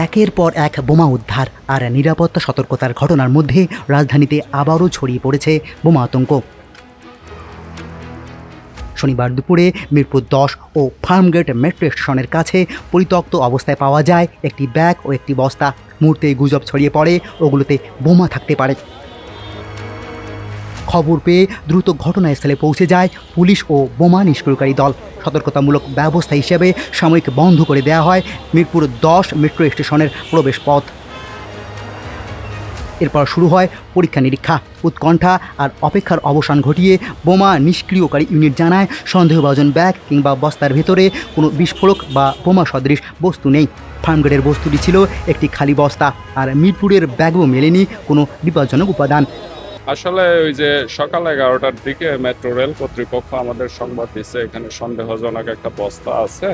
একের পর এক বোমা উদ্ধার আর নিরাপত্তা সতর্কতার ঘটনার মধ্যে রাজধানীতে আবারও ছড়িয়ে পড়েছে বোমা আতঙ্ক। শনিবার দুপুরে মিরপুর 10 ও ফার্মগেট মেট্রো স্টেশনের কাছে পরিত্যক্ত অবস্থায় পাওয়া যায় একটি ব্যাগ ও একটি বস্তা। মুহূর্তেই গুজব ছড়িয়ে পড়ে ওগুলোতে বোমা থাকতে পারে। খবর পেয়ে দ্রুত ঘটনাস্থলে পৌঁছে যায় পুলিশ ও বোমা নিষ্ক্রিয়কারী দল। সতর্কতামূলক ব্যবস্থা হিসেবে সাময়িক বন্ধ করে দেওয়া হয় মিরপুর 10 মেট্রো স্টেশনের প্রবেশ পথ। এরপর শুরু হয় পরীক্ষা নিরীক্ষা। উৎকণ্ঠা আর অপেক্ষার অবসান ঘটিয়ে বোমা নিষ্ক্রিয়কারী ইউনিট জানায় সন্দেহভাজন ব্যাগ কিংবা বস্তার ভেতরে কোনো বিস্ফোরক বা বোমা সদৃশ বস্তু নেই। ফার্মগেটের বস্তুটি ছিল একটি খালি বস্তা, আর মিরপুরের ব্যাগও মেলেনি কোনো বিপজ্জনক উপাদান। আসলে ওই যে সকাল 11টার দিকে মেট্রো রেল কর্তৃপক্ষ আমাদের সংবাদ দিচ্ছে এখানে সন্দেহজনক একটা বস্তা আছে,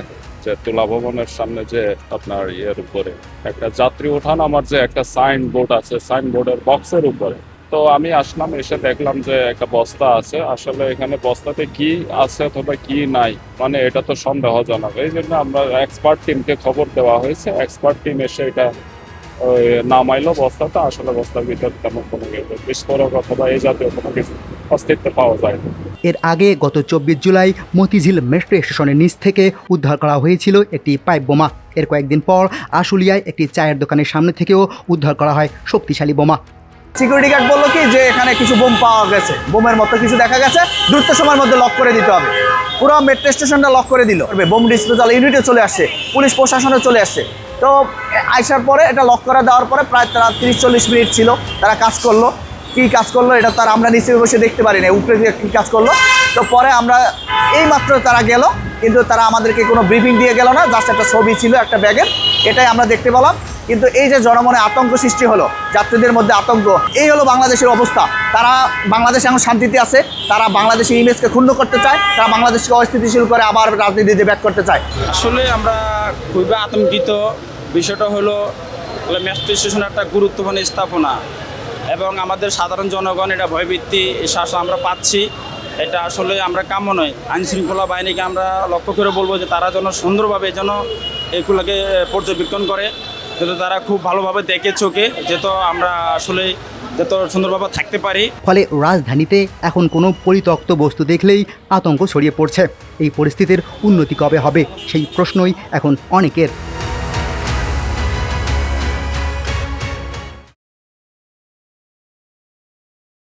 যে তুলা ভবনের সামনে যে আপনার ইয়ের উপরে একটা যাত্রী ওঠান আমার যে একটা সাইন বোর্ড আছে, সাইন বোর্ডের বক্সের উপরে। তো আমি আসলাম, এসে দেখলাম যে একটা বস্তা আছে। আসলে এখানে বস্তাতে কি আছে অথবা কি নাই, মানে এটা তো সন্দেহজনক। এই জন্য আমরা এক্সপার্ট টিমকে খবর দেওয়া হয়েছে। এক্সপার্ট টিম এসে এটা নামাইলো বস্তাটা। আসলে বস্তার ভিতরে তেমন কোনো বিস্ফোরক অথবা এই জাতীয় কোনো কিছু অস্তিত্ব পাওয়া যায় না। এর আগে গত 24 জুলাই মতিঝিল মেট্রো স্টেশনের নিচ থেকে উদ্ধার করা হয়েছিল একটি পাইপ বোমা। এর কয়েকদিন পর আশুলিয়ায় একটি চায়ের দোকানের সামনে থেকেও উদ্ধার করা হয় শক্তিশালী বোমা। সিকিউরিটি গার্ড বললো কি যে এখানে কিছু বোম পাওয়া গেছে, বোমের মতো কিছু দেখা গেছে, দ্রুত সময়ের মধ্যে লক করে দিতে হবে। পুরো মেট্রো স্টেশনটা লক করে দিল। বোম ডিসপোজাল ইউনিটে চলে আসছে, পুলিশ প্রশাসনে চলে আসছে। তো আসার পরে এটা লক করে দেওয়ার পরে প্রায় তারা 30-40 মিনিট ছিল, তারা কাজ করলো। কী কাজ করলো এটা তার আমরা নিচে বসে দেখতে পারি না, উপরে দিয়ে কী কাজ করলো। তো পরে আমরা এইমাত্র তারা গেল, কিন্তু তারা আমাদেরকে কোনো ব্রিফিং দিয়ে গেল না, জাস্ট একটা ছবি ছিল একটা ব্যাগের, এটাই আমরা দেখতে পেলাম। কিন্তু এই যে জনমনে আতঙ্ক সৃষ্টি হলো, যাত্রীদের মধ্যে আতঙ্ক, এই হলো বাংলাদেশের অবস্থা। তারা বাংলাদেশে এখন শান্তিতে আছে, তারা বাংলাদেশের ইমেজকে ক্ষুণ্ণ করতে চায়, তারা বাংলাদেশকে অস্থিতিশীল করে আবার রাজনীতিতে ব্যাক করতে চায়। আসলে আমরা খুবই আতঙ্কিত। বিষয়টা হলো মেট্রো স্টেশন একটা গুরুত্বপূর্ণ স্থাপনা এবং আমাদের সাধারণ জনগণ এটা ভয়ভীতি শ্বাস আমরা পাচ্ছি। এটা আসলে আমরা কাম্য নয়। আইনশৃঙ্খলা বাহিনীকে আমরা লক্ষ্য করে বলবো যে তারা যেন সুন্দরভাবে যেন এগুলোকে পর্যবেক্ষণ করে, যাতে তারা খুব ভালোভাবে দেখে চোখে, যেহেতু আমরা আসলে যত সুন্দরভাবে থাকতে পারি। ফলে রাজধানীতে এখন কোনো পরিত্যক্ত বস্তু দেখলেই আতঙ্ক ছড়িয়ে পড়ছে। এই পরিস্থিতির উন্নতি কবে হবে সেই প্রশ্নই এখন অনেকের।